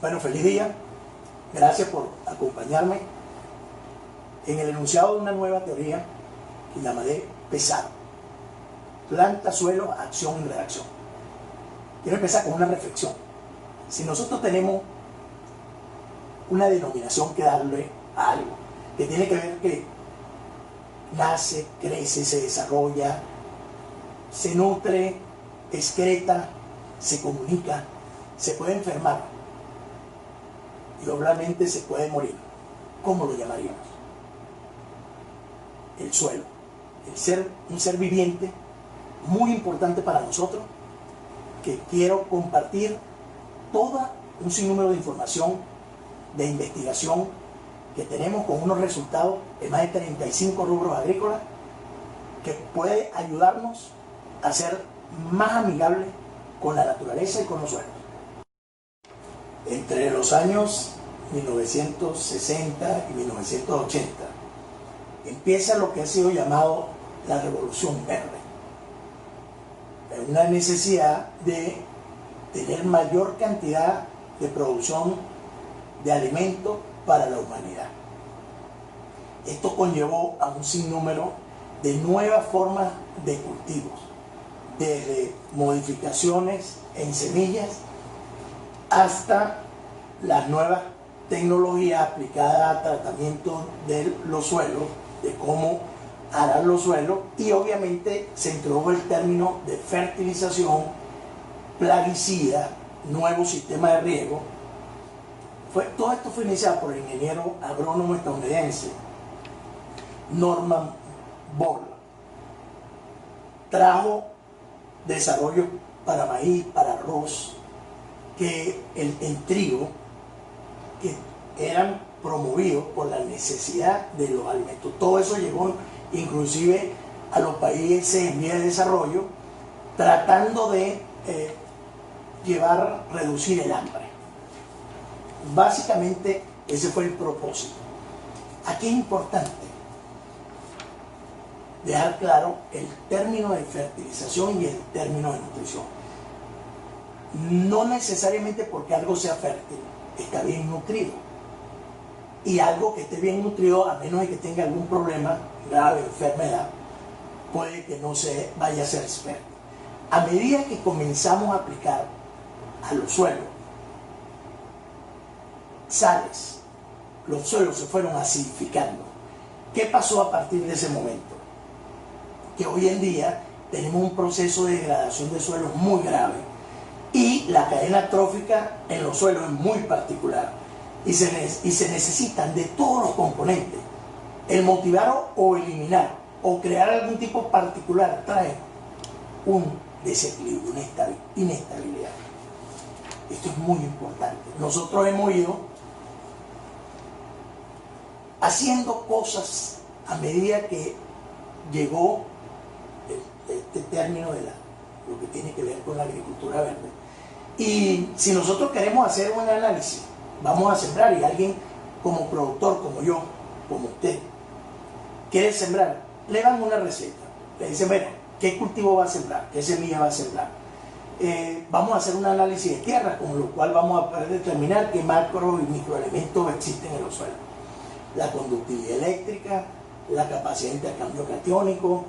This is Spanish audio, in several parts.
Bueno, feliz día. Gracias por acompañarme en el enunciado de una nueva teoría que llamaré PESAR. Planta, suelo, acción y reacción. Quiero empezar con una reflexión. Si nosotros tenemos una denominación que darle a algo, que tiene que ver que nace, crece, se desarrolla, se nutre, excreta, se comunica, se puede enfermar y obviamente se puede morir. ¿Cómo lo llamaríamos? El suelo. Un ser viviente muy importante para nosotros, que quiero compartir un sinnúmero de información, de investigación que tenemos con unos resultados de más de 35 rubros agrícolas que puede ayudarnos a ser más amigables con la naturaleza y con los suelos. Entre los años 1960 y 1980 empieza lo que ha sido llamado la Revolución Verde. Una necesidad de tener mayor cantidad de producción de alimentos para la humanidad. Esto conllevó a un sinnúmero de nuevas formas de cultivos, desde modificaciones en semillas hasta las nuevas tecnologías aplicadas a tratamiento de los suelos, de cómo arar los suelos, y obviamente se introdujo el término de fertilización, plaguicida, nuevo sistema de riego. Todo esto fue iniciado por el ingeniero agrónomo estadounidense Norman Borlaug. Trajo desarrollo para maíz, para arroz, el trigo, que eran promovidos por la necesidad de los alimentos. Todo eso llegó inclusive a los países en vía de desarrollo, tratando de reducir el hambre. Básicamente ese fue el propósito. Aquí es importante dejar claro el término de fertilización y el término de nutrición. No necesariamente porque algo sea fértil está bien nutrido, y algo que esté bien nutrido, a menos de que tenga algún problema grave, enfermedad, puede que no se vaya a ser fértil. A medida que comenzamos a aplicar a los suelos sales, los suelos se fueron acidificando. ¿Qué pasó a partir de ese momento? Que hoy en día tenemos un proceso de degradación de suelos muy grave, y la cadena trófica en los suelos es muy particular, y se necesitan de todos los componentes. El motivar o eliminar o crear algún tipo particular trae un desequilibrio, una inestabilidad. Esto es muy importante. Nosotros hemos ido haciendo cosas a medida que llegó este término de lo que tiene que ver con la agricultura verde. Y si nosotros queremos hacer un análisis, vamos a sembrar, y alguien como productor, como yo, como usted, quiere sembrar, le dan una receta, le dicen, bueno, ¿qué cultivo va a sembrar? ¿Qué semilla va a sembrar? Vamos a hacer un análisis de tierra, con lo cual vamos a poder determinar qué macro y microelementos existen en los suelos. La conductividad eléctrica, la capacidad de intercambio catiónico,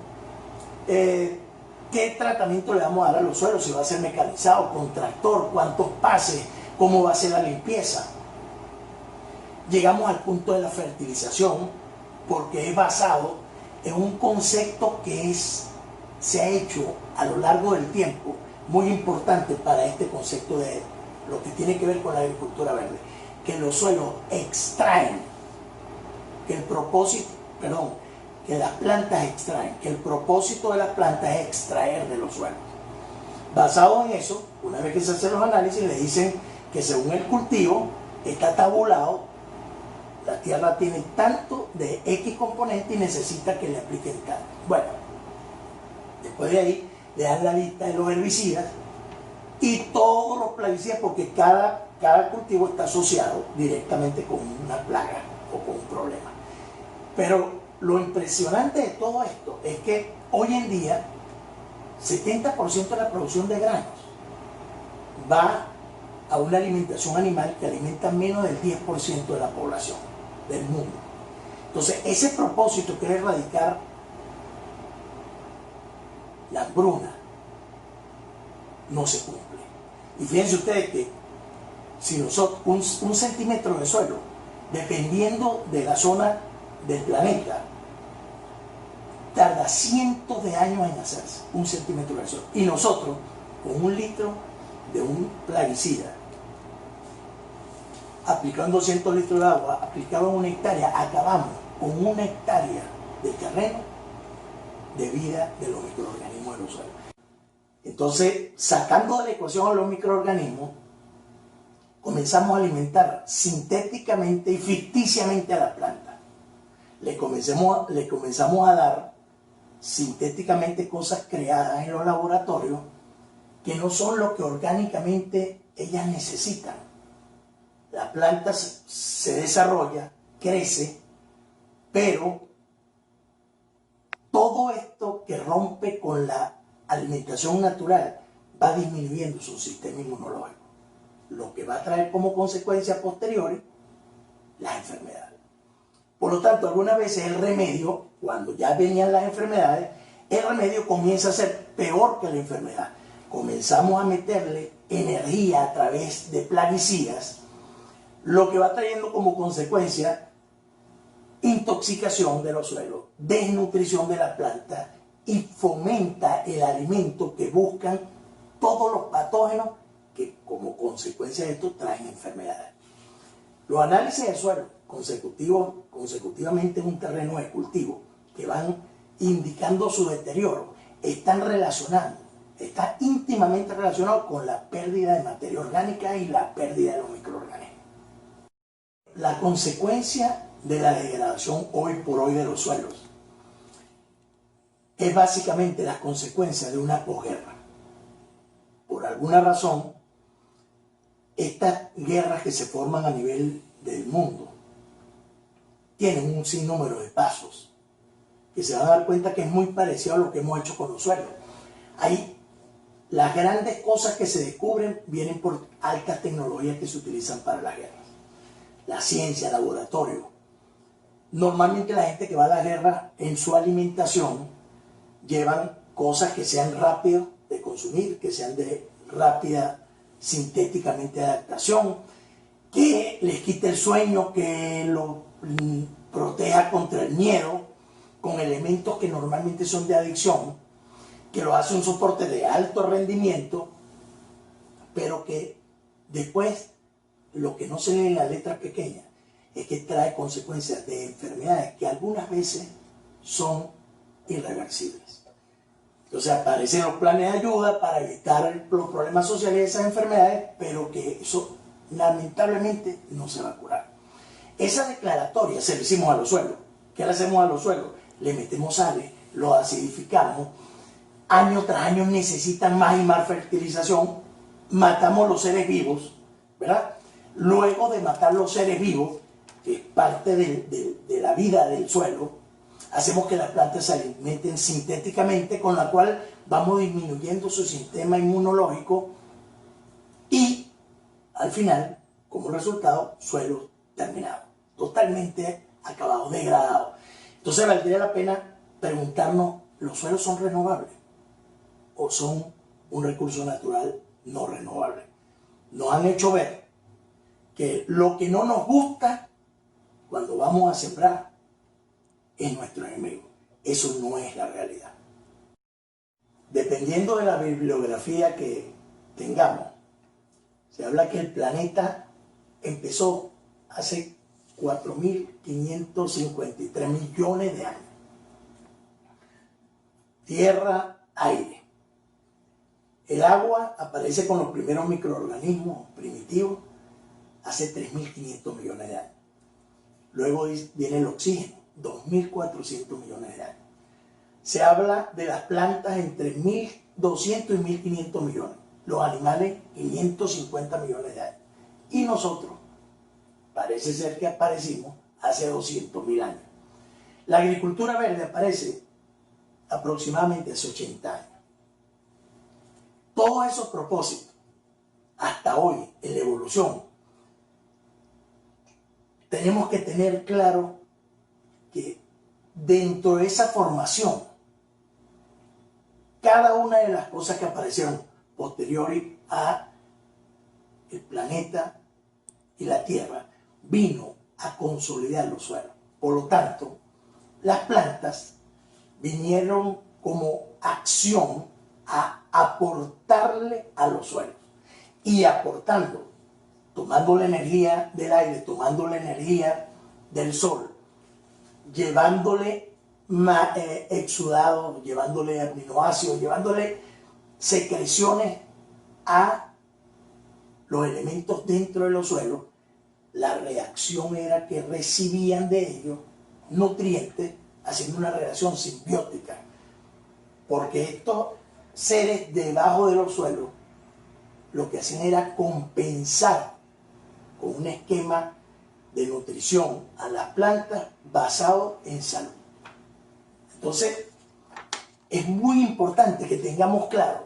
qué tratamiento le vamos a dar a los suelos, si va a ser mecanizado, con tractor, cuántos pases, cómo va a ser la limpieza. Llegamos al punto de la fertilización, porque es basado en un concepto que se ha hecho a lo largo del tiempo muy importante para este concepto de lo que tiene que ver con la agricultura verde, que los suelos extraen, que las plantas extraen, que el propósito de las plantas es extraer de los suelos. Basado en eso, una vez que se hacen los análisis, le dicen que según el cultivo está tabulado, la tierra tiene tanto de X componente y necesita que le apliquen tanto. Bueno, después de ahí le dan la lista de los herbicidas y todos los plaguicidas, porque cada cultivo está asociado directamente con una plaga o con un problema. Pero lo impresionante de todo esto es que hoy en día 70% de la producción de granos va a una alimentación animal que alimenta menos del 10% de la población del mundo. Entonces, ese propósito que es erradicar la hambruna no se cumple. Y fíjense ustedes que si nosotros, un centímetro de suelo, dependiendo de la zona del planeta, tarda cientos de años en hacerse un centímetro de suelo. Y nosotros, con 1 litro de un plaguicida, aplicando 200 litros de agua, aplicado en 1 hectárea, acabamos con 1 hectárea de terreno de vida de los microorganismos de los suelos. Entonces, sacando de la ecuación a los microorganismos, comenzamos a alimentar sintéticamente y ficticiamente a la planta. Le comenzamos a dar sintéticamente cosas creadas en los laboratorios que no son lo que orgánicamente ellas necesitan. La planta se desarrolla, crece, pero todo esto que rompe con la alimentación natural va disminuyendo su sistema inmunológico, lo que va a traer como consecuencia posterior las enfermedades. Por lo tanto, algunas veces el remedio, cuando ya venían las enfermedades, el remedio comienza a ser peor que la enfermedad. Comenzamos a meterle energía a través de plaguicidas, lo que va trayendo como consecuencia intoxicación de los suelos, desnutrición de la planta y fomenta el alimento que buscan todos los patógenos que como consecuencia de esto traen enfermedades. Los análisis de suelo consecutivamente en un terreno de cultivo que van indicando su deterioro están íntimamente relacionados con la pérdida de materia orgánica y la pérdida de los microorganismos. La consecuencia de la degradación hoy por hoy de los suelos es básicamente la consecuencia de una posguerra. Por alguna razón, estas guerras que se forman a nivel del mundo tienen un sinnúmero de pasos que se van a dar cuenta que es muy parecido a lo que hemos hecho con los suelos. Ahí las grandes cosas que se descubren vienen por altas tecnologías que se utilizan para las guerras. La ciencia, el laboratorio. Normalmente la gente que va a la guerra en su alimentación llevan cosas que sean rápidas de consumir, que sean de rápida sintéticamente adaptación, que les quite el sueño, que lo proteja contra el miedo, con elementos que normalmente son de adicción, que lo hace un soporte de alto rendimiento, pero que después lo que no se lee en la letra pequeña es que trae consecuencias de enfermedades que algunas veces son irreversibles. Entonces aparecen los planes de ayuda para evitar los problemas sociales de esas enfermedades, pero que eso lamentablemente no se va a curar. Esa declaratoria se la hicimos a los suelos. ¿Qué le hacemos a los suelos? Le metemos sales, los acidificamos, año tras año necesitan más y más fertilización, matamos los seres vivos, ¿verdad? Luego de matar los seres vivos, que es parte de la vida del suelo, hacemos que las plantas se alimenten sintéticamente, con la cual vamos disminuyendo su sistema inmunológico y al final, como resultado, suelos terminados, totalmente acabados, degradados. Entonces valdría la pena preguntarnos, ¿los suelos son renovables o son un recurso natural no renovable? Nos han hecho ver que lo que no nos gusta cuando vamos a sembrar es nuestro enemigo. Eso no es la realidad. Dependiendo de la bibliografía que tengamos, se habla que el planeta empezó hace 4.553 millones de años. Tierra, aire. El agua aparece con los primeros microorganismos primitivos hace 3.500 millones de años. Luego viene el oxígeno, 2.400 millones de años. Se habla de las plantas entre 1.200 y 1.500 millones. Los animales, 550 millones de años. Y nosotros, parece ser que aparecimos hace 200.000 años. La agricultura verde aparece aproximadamente hace 80 años. Todos esos propósitos hasta hoy en la evolución, tenemos que tener claro que dentro de esa formación, cada una de las cosas que aparecieron posteriores a el planeta y la Tierra vino a consolidar los suelos. Por lo tanto, las plantas vinieron como acción a aportarle a los suelos. Y aportando, tomando la energía del aire, tomando la energía del sol, llevándole exudados, llevándole aminoácidos, llevándole secreciones a los elementos dentro de los suelos, la reacción era que recibían de ellos nutrientes, haciendo una relación simbiótica. Porque estos seres debajo de los suelos lo que hacían era compensar con un esquema de nutrición a las plantas basado en salud. Entonces, es muy importante que tengamos claro,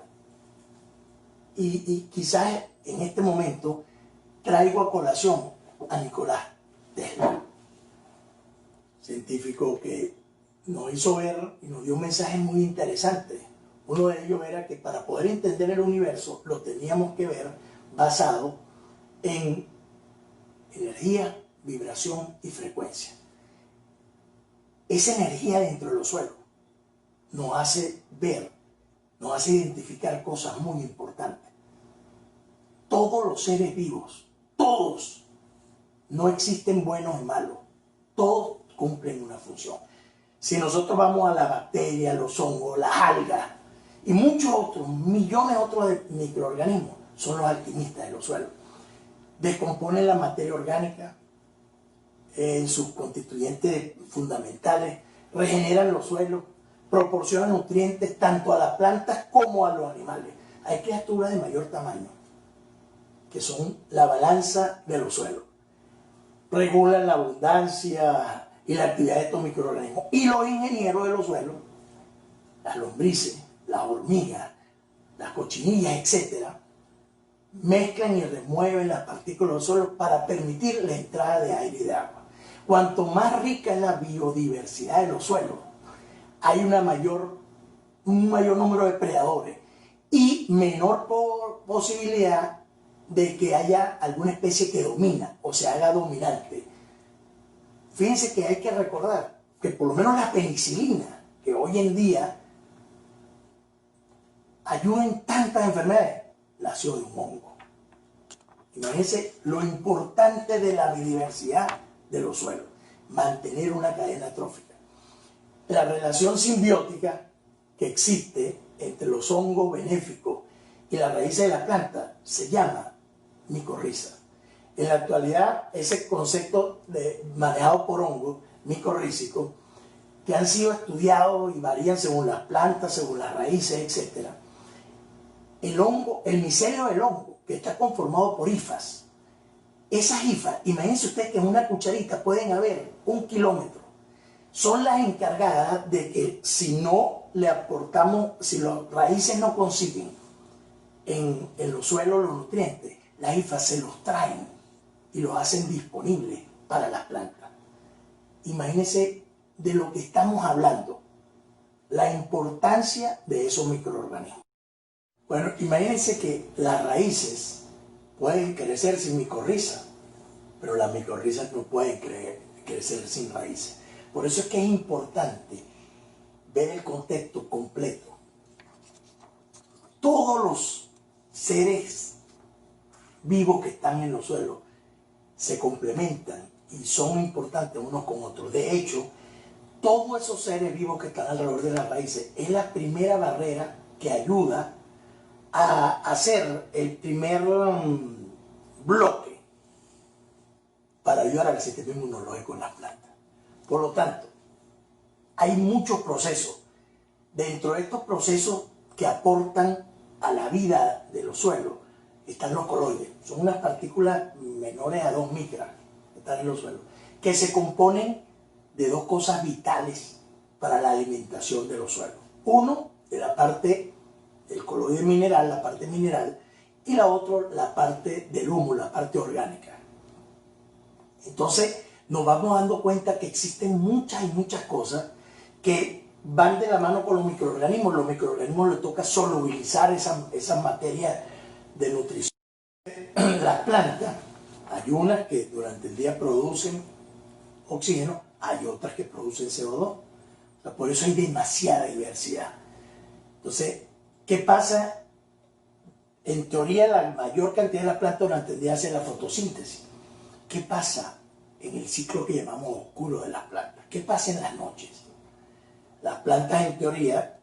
y quizás en este momento traigo a colación a Nicolás Tesla, científico que nos hizo ver y nos dio un mensaje muy interesante. Uno de ellos era que para poder entender el universo lo teníamos que ver basado en energía, vibración y frecuencia. Esa energía dentro de los suelos nos hace ver, nos hace identificar cosas muy importantes. Todos los seres vivos, todos, no existen buenos y malos, todos cumplen una función. Si nosotros vamos a las bacterias, los hongos, las algas y muchos otros, millones otros de microorganismos, son los alquimistas de los suelos. Descomponen la materia orgánica en sus constituyentes fundamentales, regeneran los suelos, proporcionan nutrientes tanto a las plantas como a los animales. Hay criaturas de mayor tamaño, que son la balanza de los suelos. Regulan la abundancia y la actividad de estos microorganismos. Y los ingenieros de los suelos, las lombrices, las hormigas, las cochinillas, etc., mezclan y remueven las partículas del suelo para permitir la entrada de aire y de agua. Cuanto más rica es la biodiversidad de los suelos, hay un mayor número de predadores y menor posibilidad de que haya alguna especie que domina o se haga dominante. Fíjense que hay que recordar que por lo menos la penicilina, que hoy en día ayuda en tantas enfermedades, nació de un hongo. Imagínense lo importante de la biodiversidad de los suelos, mantener una cadena trófica. La relación simbiótica que existe entre los hongos benéficos y las raíces de la planta se llama micorriza. En la actualidad, ese concepto manejado por hongos micorrízicos, que han sido estudiados y varían según las plantas, según las raíces, etc. El hongo, el micelio del hongo, que está conformado por hifas. Esas hifas, imagínense ustedes que en una cucharita pueden haber 1 kilómetro. Son las encargadas de que si no le aportamos, si las raíces no consiguen en los suelos los nutrientes, las hifas se los traen y los hacen disponibles para las plantas. Imagínense de lo que estamos hablando, la importancia de esos microorganismos. Bueno, imagínense que las raíces pueden crecer sin micorriza, pero las micorrizas no pueden crecer sin raíces. Por eso es que es importante ver el contexto completo. Todos los seres vivos que están en los suelos se complementan y son importantes unos con otros. De hecho, todos esos seres vivos que están alrededor de las raíces es la primera barrera que ayuda a hacer el primer bloque para ayudar al sistema inmunológico en las plantas. Por lo tanto, hay muchos procesos. Dentro de estos procesos que aportan a la vida de los suelos están los coloides. Son unas partículas menores a 2 micras que están en los suelos, que se componen de dos cosas vitales para la alimentación de los suelos. Uno, de la parte del coloide mineral, la parte mineral, y la otra la parte del humo, la parte orgánica. Entonces nos vamos dando cuenta que existen muchas y muchas cosas que van de la mano con los microorganismos. Los microorganismos les toca solubilizar esas materias de nutrición. Las plantas, hay unas que durante el día producen oxígeno, hay otras que producen CO2. O sea, por eso hay demasiada diversidad. Entonces, ¿qué pasa? En teoría, la mayor cantidad de las plantas durante el día hacen la fotosíntesis. ¿Qué pasa en el ciclo que llamamos oscuro de las plantas? ¿Qué pasa en las noches? Las plantas, en teoría,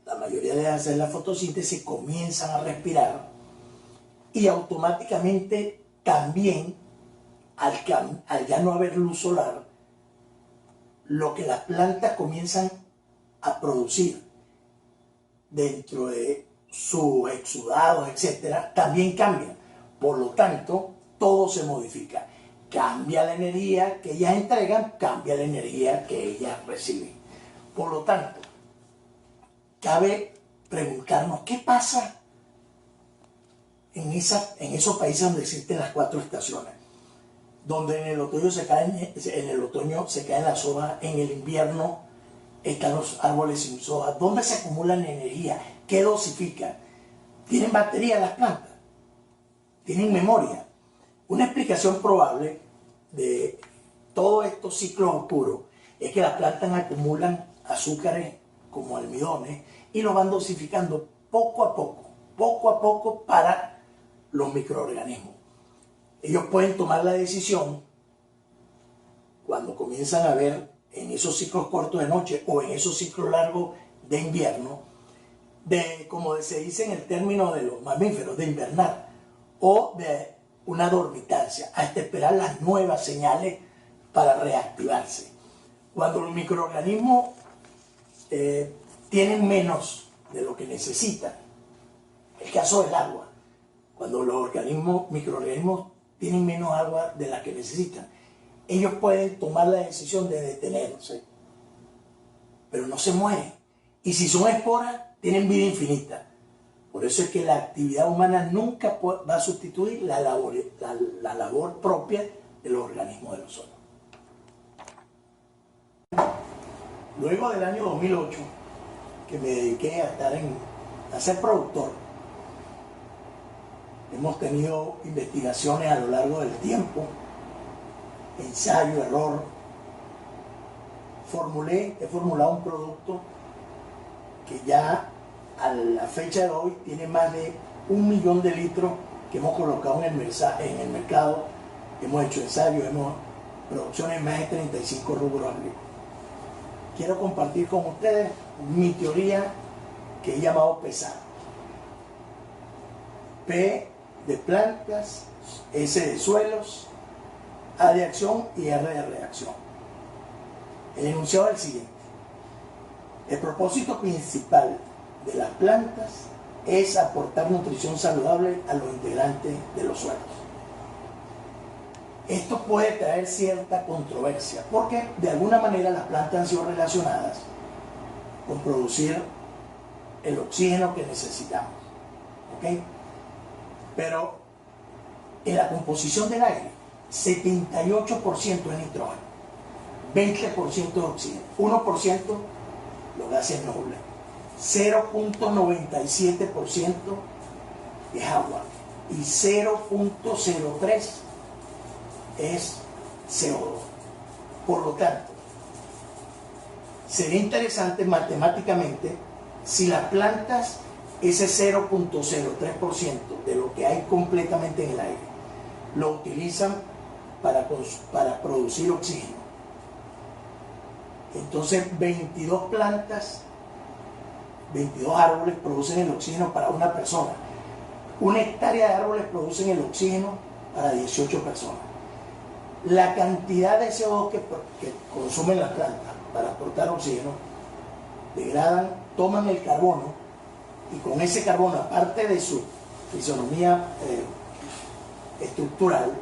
la mayoría de hacer la fotosíntesis, comienzan a respirar y automáticamente también, al ya no haber luz solar, lo que las plantas comienzan a producir dentro de sus exudados, etcétera, también cambian. Por lo tanto, todo se modifica. Cambia la energía que ellas entregan, cambia la energía que ellas reciben. Por lo tanto, cabe preguntarnos qué pasa en esos países donde existen las 4 estaciones, donde en el otoño se caen las hojas, en el invierno están los árboles sin hojas. ¿Dónde se acumulan energía? ¿Qué dosifican? ¿Tienen batería las plantas? ¿Tienen memoria? Una explicación probable de todos estos ciclos oscuros es que las plantas acumulan azúcares como almidones y lo van dosificando poco a poco para los microorganismos. Ellos pueden tomar la decisión cuando comienzan a ver en esos ciclos cortos de noche o en esos ciclos largos de invierno, de, como se dice en el término de los mamíferos, de invernar o de una dormitancia, hasta esperar las nuevas señales para reactivarse. Cuando los microorganismos tienen menos de lo que necesitan, el caso del agua, cuando los microorganismos tienen menos agua de la que necesitan, ellos pueden tomar la decisión de detenerse, pero no se mueren. Y si son esporas, tienen vida infinita. Por eso es que la actividad humana nunca va a sustituir la labor propia de los organismos del ozono. Luego del año 2008, que me dediqué a ser productor, hemos tenido investigaciones a lo largo del tiempo, ensayo, error. He formulado un producto que ya a la fecha de hoy tiene más de 1 millón de litros que hemos colocado en el mercado. Hemos hecho ensayos, producciones en más de 35 rubros agrícolas. Quiero compartir con ustedes mi teoría que he llamado PESAR. P de plantas, S de suelos, A de acción y R de reacción. El enunciado es el siguiente. El propósito principal de las plantas es aportar nutrición saludable a los integrantes de los suelos. Esto puede traer cierta controversia porque de alguna manera las plantas han sido relacionadas con producir el oxígeno que necesitamos. ¿Ok? Pero en la composición del aire, 78% de nitrógeno, 20% de oxígeno, 1% los gases nobles, 0.97% es agua y 0.03 es CO2. Por lo tanto, sería interesante matemáticamente si las plantas, ese 0.03% de lo que hay completamente en el aire, lo utilizan para producir oxígeno. Entonces 22 plantas, 22 árboles producen el oxígeno para una persona. 1 hectárea de árboles producen el oxígeno para 18 personas. La cantidad de CO2 que consumen las plantas para aportar oxígeno, degradan, toman el carbono y con ese carbono, aparte de su fisonomía estructural,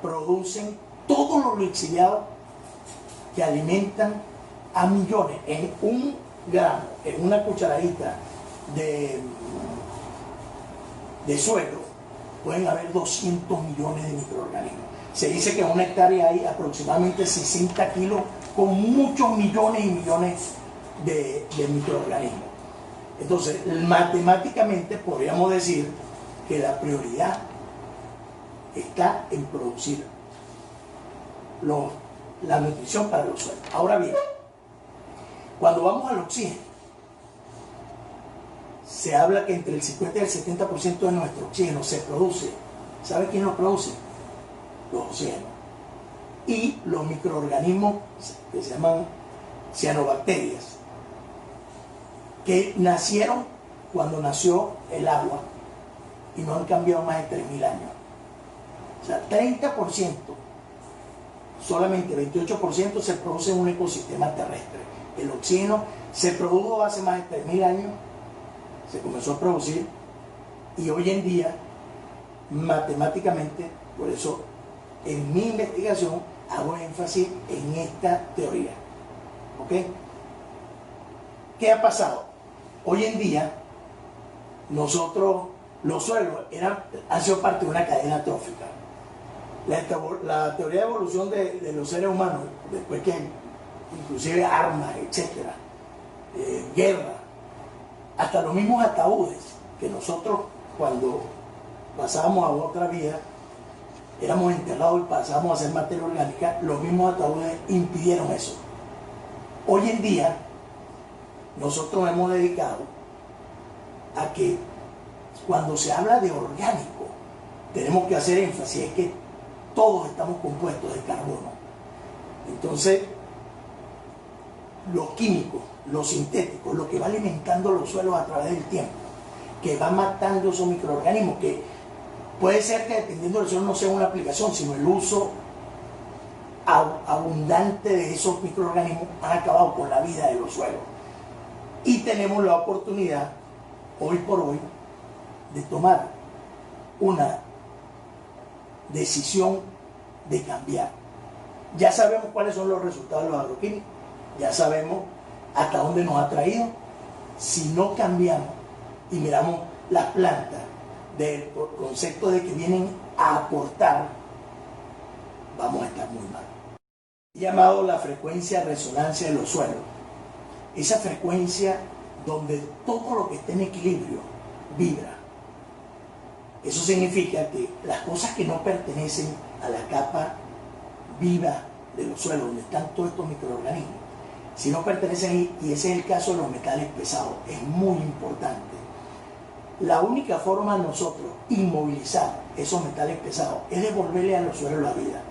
producen todos los lixiviados que alimentan a millones. En 1 gramo, en una cucharadita de suelo, pueden haber 200 millones de microorganismos. Se dice que en una hectárea hay aproximadamente 60 kilos con muchos millones y millones de microorganismos. Entonces, matemáticamente podríamos decir que la prioridad está en producir la nutrición para los suelos. Ahora bien, cuando vamos al oxígeno, se habla que entre el 50 y el 70% de nuestro oxígeno se produce. ¿Sabe quién lo produce? Los océanos. Y los microorganismos que se llaman cianobacterias, que nacieron cuando nació el agua y no han cambiado más de 3.000 años. O sea, 30%, solamente 28% se produce en un ecosistema terrestre. El oxígeno se produjo hace más de 3.000 años, se comenzó a producir, y hoy en día, matemáticamente, por eso en mi investigación hago énfasis en esta teoría. ¿Ok? ¿Qué ha pasado? Hoy en día, nosotros, los suelos han sido parte de una cadena trófica. La teoría de evolución de los seres humanos, después que inclusive armas, etcétera, guerra, hasta los mismos ataúdes, que nosotros cuando pasábamos a otra vida, éramos enterrados y pasábamos a ser materia orgánica, los mismos ataúdes impidieron eso. Hoy en día, nosotros hemos dedicado a que cuando se habla de orgánico, tenemos que hacer énfasis, es que todos estamos compuestos de carbono. Entonces, los químicos, los sintéticos, lo que va alimentando los suelos a través del tiempo, que va matando esos microorganismos, que puede ser que dependiendo del suelo no sea una aplicación, sino el uso abundante de esos microorganismos han acabado con la vida de los suelos. Y tenemos la oportunidad, hoy por hoy, de tomar una decisión de cambiar. Ya sabemos cuáles son los resultados de los agroquímicos, ya sabemos hasta dónde nos ha traído. Si no cambiamos y miramos las plantas del concepto de que vienen a aportar, vamos a estar muy mal. Llamado la frecuencia de resonancia de los suelos. Esa frecuencia donde todo lo que esté en equilibrio vibra. Eso significa que las cosas que no pertenecen a la capa viva de los suelos, donde están todos estos microorganismos, si no pertenecen ahí, y ese es el caso de los metales pesados, es muy importante. La única forma de nosotros inmovilizar esos metales pesados es devolverle a los suelos la vida.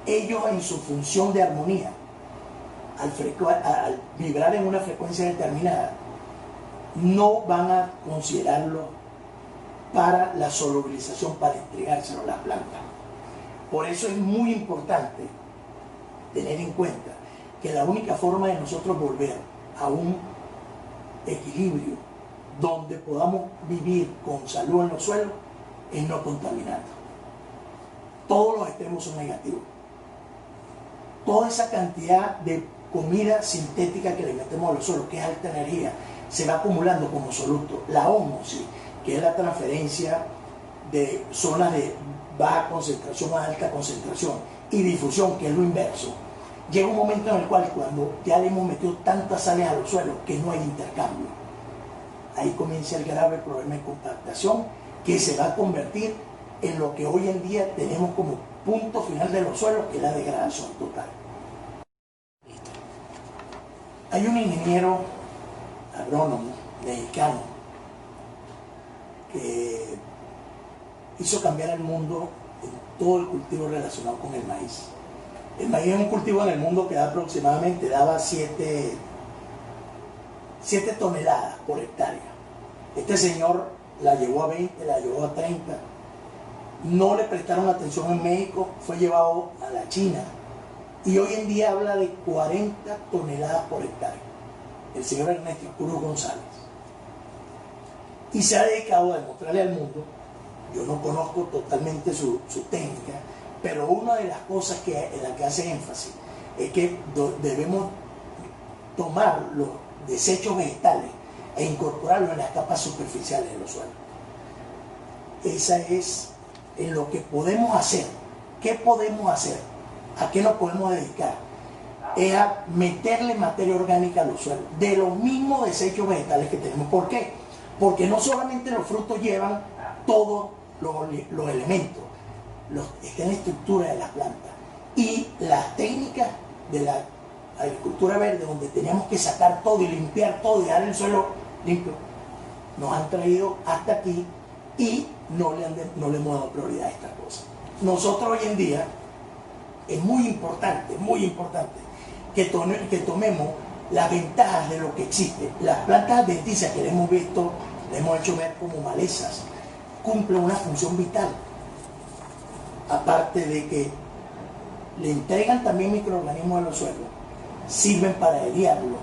Ellos, en su función de armonía, al vibrar en una frecuencia determinada, no van a considerarlo para la solubilización, para entregárselo a las plantas. Por eso es muy importante tener en cuenta que la única forma de nosotros volver a un equilibrio donde podamos vivir con salud en los suelos es no contaminando. Todos los extremos son negativos. Toda esa cantidad de comida sintética que le metemos a los suelos, que es alta energía, se va acumulando como soluto. La ósmosis, que es la transferencia de zonas de baja concentración a alta concentración, y difusión, que es lo inverso, llega un momento en el cual, cuando ya le hemos metido tantas sales a los suelos que no hay intercambio, ahí comienza el grave problema de compactación, que se va a convertir en lo que hoy en día tenemos como punto final de los suelos, que es la degradación total. Hay un ingeniero agrónomo mexicano que hizo cambiar el mundo en todo el cultivo relacionado con el maíz. El maíz es un cultivo en el mundo que daba 7 toneladas por hectárea. Este señor la llevó a 20, la llevó a 30. No le prestaron atención en México, fue llevado a la China. Y hoy en día habla de 40 toneladas por hectárea. El señor Ernesto Cruz González. Y se ha dedicado a demostrarle al mundo, yo no conozco totalmente su técnica, pero una de las cosas en la que hace énfasis es que debemos tomar los desechos vegetales e incorporarlos en las capas superficiales de los suelos. esa es en lo que podemos hacer. ¿Qué podemos hacer? ¿A qué nos podemos dedicar? Es a meterle materia orgánica a los suelos, de los mismos desechos vegetales que tenemos. ¿Por qué? Porque no solamente los frutos llevan todos los elementos, está en la estructura de las plantas. Y las técnicas de la agricultura verde, donde teníamos que sacar todo y limpiar todo y dejar el suelo limpio, nos han traído hasta aquí y no le hemos dado prioridad a estas cosas. Nosotros hoy en día es muy importante que tomemos las ventajas de lo que existe. Las plantas adventicias que le hemos visto, le hemos hecho ver como malezas, cumplen una función vital. Aparte de que le entregan también microorganismos a los suelos, sirven para airearlo.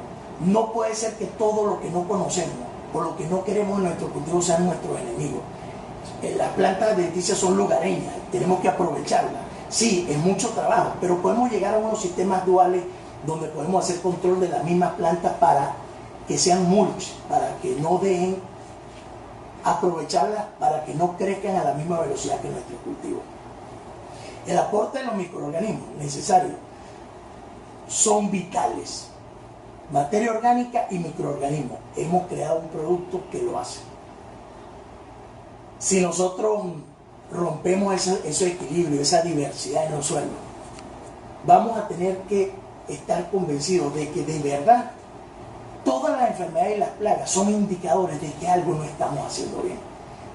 No puede ser que todo lo que no conocemos o lo que no queremos en nuestro cultivo sean nuestros enemigos. Las plantas adventicias son lugareñas, tenemos que aprovecharlas. Sí, es mucho trabajo, pero podemos llegar a unos sistemas duales donde podemos hacer control de las mismas plantas para que sean mulch, para que no dejen, aprovecharlas para que no crezcan a la misma velocidad que nuestros cultivos. El aporte de los microorganismos necesarios son vitales. Materia orgánica y microorganismos. Hemos creado un producto que lo hace. Si nosotros rompemos ese equilibrio, esa diversidad en los suelos, vamos a tener que estar convencidos de que de verdad todas las enfermedades y las plagas son indicadores de que algo no estamos haciendo bien,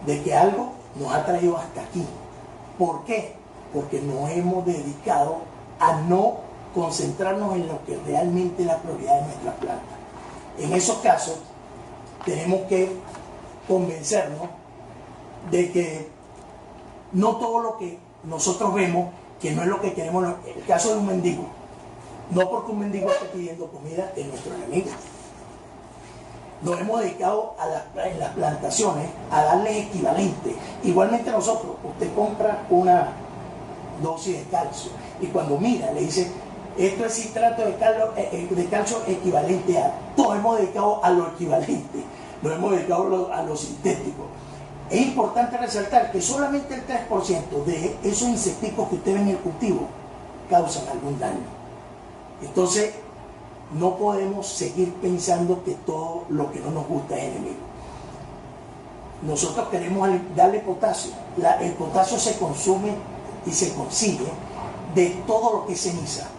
de que algo nos ha traído hasta aquí. ¿Por qué? Porque nos hemos dedicado a no concentrarnos en lo que realmente es la prioridad de nuestras plantas. En esos casos tenemos que convencernos de que no todo lo que nosotros vemos, que no es lo que queremos. El caso de un mendigo, no porque un mendigo esté pidiendo comida es nuestro enemigo. Nos hemos dedicado en las plantaciones a darles equivalente. Igualmente nosotros, usted compra una dosis de calcio y cuando mira le dice, esto es citrato de calcio equivalente a. Todos hemos dedicado a lo equivalente, nos hemos dedicado a lo sintético. Es importante resaltar que solamente el 3% de esos insecticos que usted ve en el cultivo causan algún daño. Entonces, no podemos seguir pensando que todo lo que no nos gusta es enemigo. Nosotros queremos darle potasio. El potasio se consume y se consigue de todo lo que es ceniza.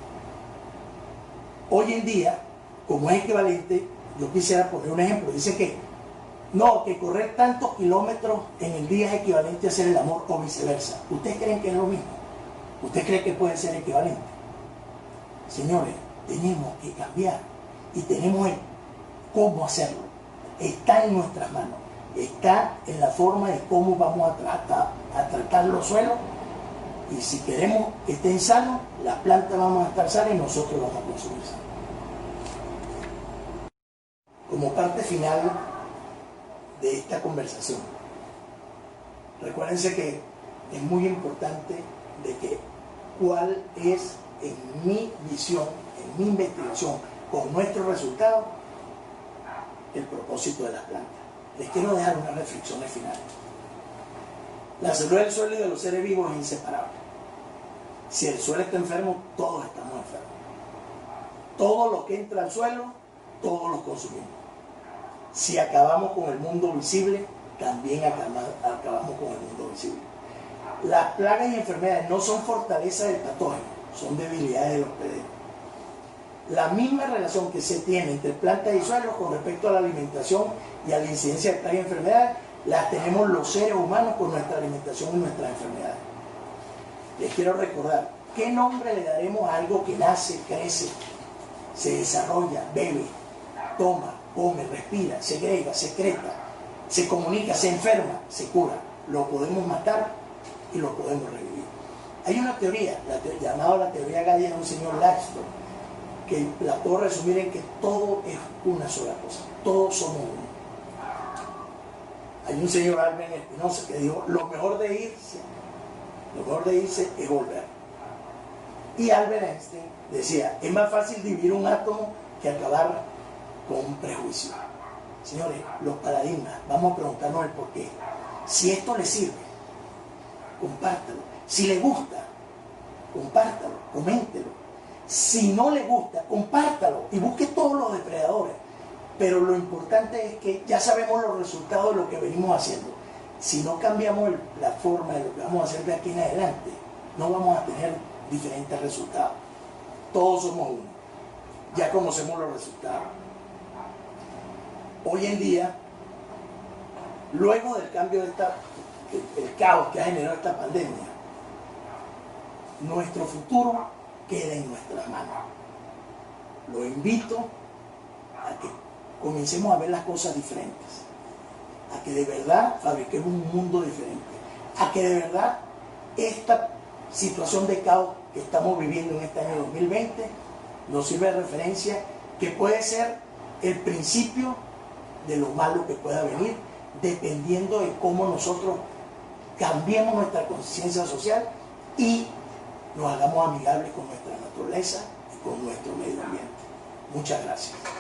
Hoy en día, como es equivalente, yo quisiera poner un ejemplo. Dice que que correr tantos kilómetros en el día es equivalente a hacer el amor o viceversa. ¿Ustedes creen que es lo mismo? ¿Usted cree que puede ser equivalente? Señores, tenemos que cambiar y tenemos el cómo hacerlo. Está en nuestras manos, está en la forma de cómo vamos a tratar los suelos, y si queremos que estén sanos, las plantas vamos a estar sanas y nosotros vamos a consumir sanos. Como parte final de esta conversación, recuérdense que es muy importante de que cuál es en mi visión, en mi investigación, con nuestros resultados, el propósito de las plantas. Les quiero dejar unas reflexiones finales. La salud del suelo y de los seres vivos es inseparable. Si el suelo está enfermo, todos estamos enfermos. Todo lo que entra al suelo, todos lo consumimos. Si acabamos con el mundo visible, también acabamos con el mundo visible. Las plagas y enfermedades no son fortalezas del patógeno, son debilidades del hospedero. La misma relación que se tiene entre plantas y suelos con respecto a la alimentación y a la incidencia de plagas y enfermedades, las tenemos los seres humanos con nuestra alimentación y nuestras enfermedades. Les quiero recordar, ¿qué nombre le daremos a algo que nace, crece, se desarrolla, bebe, toma, come, respira, segrega, secreta, se comunica, se enferma, se cura? Lo podemos matar y lo podemos revivir. Hay una teoría, llamada la teoría Gaia de un señor Laxton, que la puedo resumir en que todo es una sola cosa, todos somos uno. Hay un señor Albert Espinosa que dijo, lo mejor de irse es volver. Y Albert Einstein decía, es más fácil dividir un átomo que acabar con un prejuicio. Señores, los paradigmas, vamos a preguntarnos el por qué. Si esto les sirve, compártalo. Si le gusta, compártalo, coméntelo. Si no le gusta, compártalo y busque todos los depredadores. Pero lo importante es que ya sabemos los resultados de lo que venimos haciendo. Si no cambiamos la forma de lo que vamos a hacer de aquí en adelante, no vamos a tener diferentes resultados. Todos somos uno. Ya conocemos los resultados. Hoy en día, luego del cambio de el caos que ha generado esta pandemia, nuestro futuro queda en nuestras manos. Lo invito a que comencemos a ver las cosas diferentes, a que de verdad fabriquemos un mundo diferente, a que de verdad esta situación de caos que estamos viviendo en este año 2020 nos sirve de referencia, que puede ser el principio de lo malo que pueda venir, dependiendo de cómo nosotros cambiemos nuestra conciencia social y nos hagamos amigables con nuestra naturaleza y con nuestro medio ambiente. Muchas gracias.